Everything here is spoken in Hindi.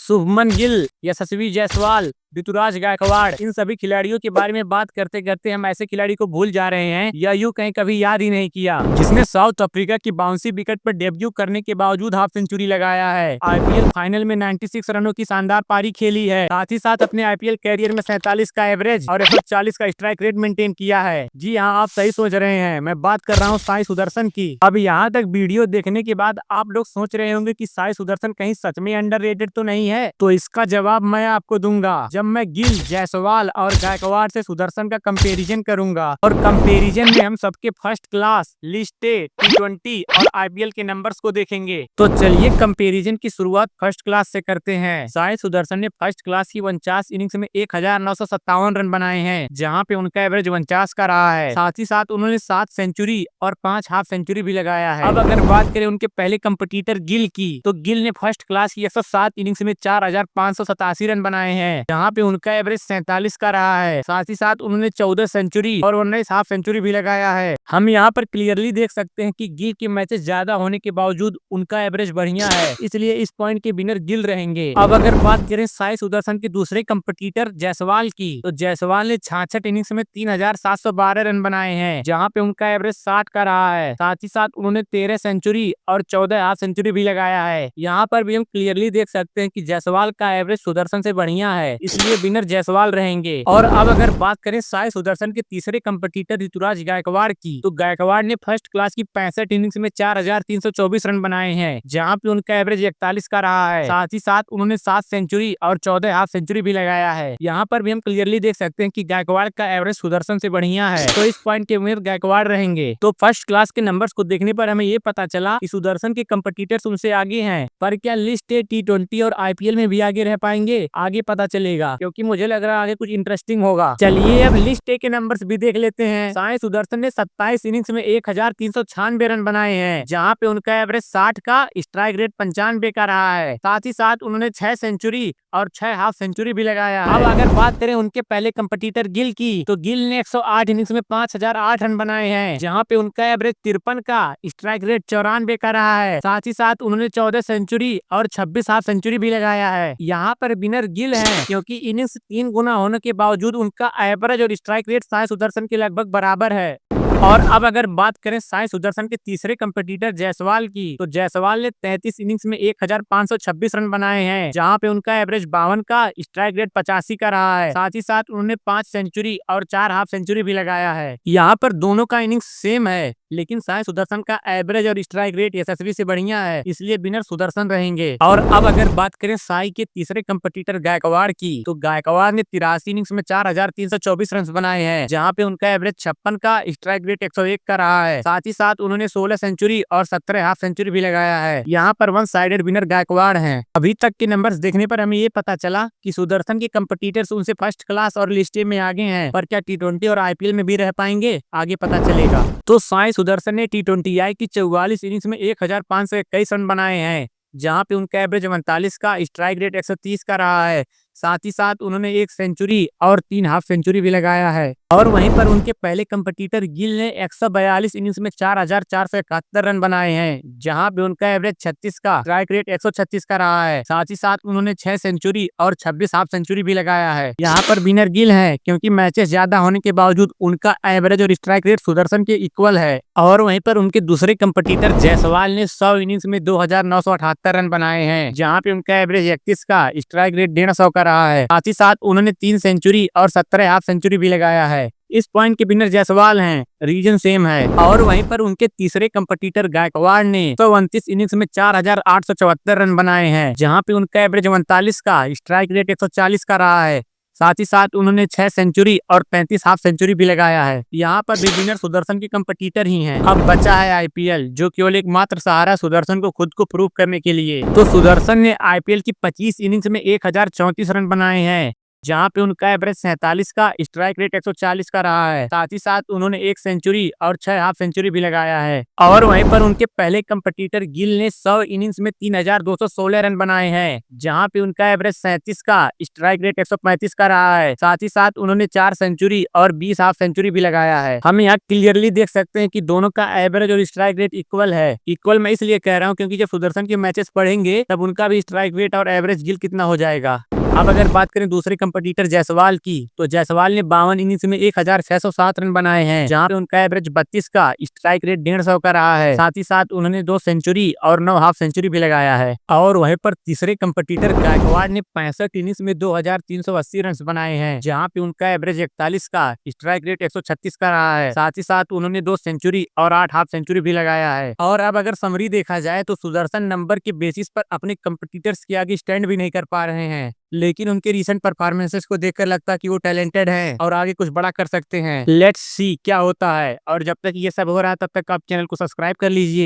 शुभमन गिल, यशस्वी जायसवाल, ऋतुराज गायकवाड़, इन सभी खिलाड़ियों के बारे में बात करते करते हम ऐसे खिलाड़ी को भूल जा रहे हैं या यूं कहीं कभी याद ही नहीं किया, जिसने साउथ अफ्रीका की बाउंसी विकेट पर डेब्यू करने के बावजूद हाफ सेंचुरी लगाया है। आईपीएल फाइनल में 96 रनों की शानदार पारी खेली है। साथ ही साथ अपने आईपीएल कैरियर में 47 का एवरेज और 140 का स्ट्राइक रेट मेंटेन किया है। जी हाँ, आप सही सोच रहे हैं, मैं बात कर रहा हूँ साई सुदर्शन की। अब यहाँ तक वीडियो देखने के बाद आप लोग सोच रहे होंगे कि साई सुदर्शन कहीं सच में अंडररेटेड तो नहीं है, तो इसका जवाब मैं आपको दूंगा जब मैं गिल, जायसवाल और गायकवाड़ से सुदर्शन का कंपैरिजन करूंगा। और कंपैरिजन में हम सबके फर्स्ट क्लास, लिस्टेड, T20 और आईपीएल के नंबर्स को देखेंगे। तो चलिए कंपैरिजन की शुरुआत फर्स्ट क्लास से करते हैं। साई सुदर्शन ने फर्स्ट क्लास की 49 इनिंग्स में 1957 रन बनाए हैं, जहां पे उनका एवरेज 49 का रहा है। साथ ही साथ उन्होंने 7 सेंचुरी और 5 हाफ सेंचुरी भी लगाया है। अब अगर बात करें उनके पहले कंपटीटर गिल की, तो गिल ने फर्स्ट क्लास की 107 इनिंग्स में 4587 रन बनाए हैं, जहां पे उनका एवरेज 47 का रहा है। साथ ही साथ उन्होंने 14 सेंचुरी और 19 हाफ सेंचुरी भी लगाया है। हम यहाँ पर क्लियरली देख सकते हैं कि गिल के मैचेस ज्यादा होने के बावजूद उनका एवरेज बढ़िया है, इसलिए इस पॉइंट के विनर गिल रहेंगे। अब अगर बात करें साई सुदर्शन के दूसरे कंपटीटर जायसवाल की, तो जायसवाल ने 66 इनिंग्स में 3712 रन बनाए हैं, जहाँ पे उनका एवरेज 60 का रहा है। साथ ही साथ उन्होंने 13 सेंचुरी और 14 हाफ सेंचुरी भी लगाया है। यहाँ पर भी हम क्लियरली देख सकते हैं कि जायसवाल का एवरेज सुदर्शन से बढ़िया है, इसलिए विनर जायसवाल रहेंगे। और अब अगर बात करें साई सुदर्शन के तीसरे कंपटीटर ऋतुराज गायकवाड़ की, तो गायकवाड़ ने फर्स्ट क्लास की 65 इनिंग्स में 4324 रन बनाए हैं, जहां पे उनका एवरेज 41 का रहा है। साथ ही साथ उन्होंने 7 सेंचुरी और 14 हाफ सेंचुरी भी लगाया है। यहाँ पर भी हम क्लियरली देख सकते हैं कि गायकवाड़ का एवरेज सुदर्शन से बढ़िया है, तो इस पॉइंट के विनर गायकवाड़ रहेंगे। तो फर्स्ट क्लास के नंबर्स को देखने पर हमें ये पता चला कि सुदर्शन के कंपटीटर्स उनसे आगे हैं, पर क्या लिस्ट T20 और आईपीएल में भी आगे रह पाएंगे, आगे पता चलेगा, क्योंकि मुझे लग रहा है आगे कुछ इंटरेस्टिंग होगा। चलिए अब लिस्ट ए के नंबर्स भी देख लेते हैं। साई सुदर्शन ने 27 इनिंग्स में 1396 रन बनाए हैं, जहां पे उनका एवरेज 60 का, स्ट्राइक रेट 95 का रहा है। साथ ही साथ उन्होंने 6 सेंचुरी और 6 हाफ सेंचुरी भी लगाया है। अब अगर बात करें उनके पहले कंपटीटर गिल की, तो गिल ने 108 इनिंग्स में 5008 रन बनाए हैं, जहां पे उनका एवरेज 53 का, स्ट्राइक रेट 94 का रहा है। साथ ही साथ उन्होंने 14 सेंचुरी और 26 हाफ सेंचुरी भी लगाया है। यहाँ पर विनर गिल है, क्योंकि इनिंग्स 3 गुना होने के बावजूद उनका एवरेज और स्ट्राइक रेट साई सुदर्शन के लगभग बराबर है। और अब अगर बात करें साई सुदर्शन के तीसरे कंपटीटर जायसवाल की, तो जायसवाल ने 33 इनिंग्स में 1526 रन बनाए हैं, जहां पे उनका एवरेज 52 का, स्ट्राइक रेट 85 का रहा है। साथ ही साथ उन्होंने 5 सेंचुरी और 4 हाफ सेंचुरी भी लगाया है। यहाँ पर दोनों का इनिंग्स सेम है, लेकिन साई सुदर्शन का एवरेज और स्ट्राइक रेट यशस्वी से बढ़िया है, इसलिए विनर सुदर्शन रहेंगे। और अब अगर बात करें साई के तीसरे कंपटीटर गायकवाड़ की, तो गायकवाड़ ने 83 इनिंग्स में 4324 रन बनाए हैं, जहां पे उनका एवरेज 56 का, स्ट्राइक रेट 101 का रहा है। साथ ही साथ उन्होंने 16 सेंचुरी और 17 हाफ सेंचुरी भी लगाया है। यहाँ पर वन साइडेड विनर गायकवाड़ हैं। अभी तक के नंबर्स देखने पर हमें ये पता चला कि सुदर्शन के कंपटीटर्स उनसे फर्स्ट क्लास और लिस्ट में आगे हैं, पर क्या T20 और आईपीएल में भी रह पाएंगे, आगे पता चलेगा। तो साई सुदर्शन ने T20I की 44 इनिंग्स में 1521 रन बनाए हैं, जहां पे उनका एवरेज 39 का, स्ट्राइक रेट 130 का रहा है। साथ ही साथ उन्होंने 1 सेंचुरी और 3 हाफ सेंचुरी भी लगाया है। और वहीं पर उनके पहले कंपटीटर गिल ने 142 इनिंग्स में 4471 रन बनाए हैं, जहां पे उनका एवरेज 36 का, स्ट्राइक रेट 136 का रहा है। साथ ही साथ उन्होंने 6 सेंचुरी और 26 हाफ सेंचुरी भी लगाया है। यहाँ पर विनर गिल है, क्योंकि मैचेस ज्यादा होने के बावजूद उनका एवरेज और स्ट्राइक रेट सुदर्शन के इक्वल है। और वहीं पर उनके दूसरे कंपटीटर जायसवाल ने 100 इनिंग्स में 2978 रन बनाए हैं, जहाँ पे उनका एवरेज 31 का, स्ट्राइक रेट 150 का रहा है। साथ ही साथ उन्होंने 3 सेंचुरी और 17 हाफ सेंचुरी भी लगाया है। इस पॉइंट के विनर जायसवाल हैं, रीजन सेम है। और वहीं पर उनके तीसरे कंपटीटर गायकवाड़ ने 129 इनिंग्स में 4874 रन बनाए हैं, जहां पे उनका एवरेज 39 का, स्ट्राइक रेट 140 का रहा है। साथ ही साथ उन्होंने 6 सेंचुरी और 35 हाफ सेंचुरी भी लगाया है। यहाँ पर भी विनर सुदर्शन के कंपटीटर ही हैं। अब बचा है आईपीएल, जो केवल एक मात्र सहारा सुदर्शन को खुद को प्रूव करने के लिए। तो सुदर्शन ने आईपीएल की 25 इनिंग्स में 1034 रन बनाए हैं, जहाँ पे उनका एवरेज 47 का, स्ट्राइक रेट 140 का रहा है। साथ ही साथ उन्होंने 1 सेंचुरी और 6 हाफ सेंचुरी भी लगाया है। और वहीं पर उनके पहले कंपटीटर गिल ने 100 इनिंग्स में 3216 रन बनाए हैं, जहाँ पे उनका एवरेज 37 का, स्ट्राइक रेट 135 का रहा है। साथ ही साथ उन्होंने 4 सेंचुरी और 20 हाफ सेंचुरी भी लगाया है। हम यहाँ क्लियरली देख सकते हैं कि दोनों का एवरेज और स्ट्राइक रेट इक्वल है। इक्वल मैं इसलिए कह रहा हूँ क्योंकि जब सुदर्शन के मैचेस पढ़ेंगे तब उनका भी स्ट्राइक रेट और एवरेज गिल कितना हो जाएगा। अब अगर बात करें दूसरे कंपटीटर जायसवाल की, तो जायसवाल ने 52 इनिंग्स में 1607 रन बनाए हैं, जहां पे उनका एवरेज 32 का, स्ट्राइक रेट 150 का रहा है। साथ ही साथ उन्होंने 2 सेंचुरी और 9 हाफ सेंचुरी भी लगाया है। और वहीं पर तीसरे कंपटीटर गायकवाड़ ने 65 इनिंग्स में 2380 रन बनाए हैं, जहां पे उनका एवरेज 41 का, स्ट्राइक रेट 136 का रहा है। साथ ही साथ उन्होंने 2 सेंचुरी और 8 हाफ सेंचुरी भी लगाया है। और अब अगर समरी देखा जाए तो सुदर्शन नंबर के बेसिस पर अपने कंपटीटर्स के आगे स्टैंड भी नहीं कर पा रहे हैं, लेकिन उनके रीसेंट परफॉर्मेंसेस को देखकर लगता है कि वो टैलेंटेड हैं और आगे कुछ बड़ा कर सकते हैं। लेट्स सी क्या होता है। और जब तक ये सब हो रहा है तब तक आप चैनल को सब्सक्राइब कर लीजिए।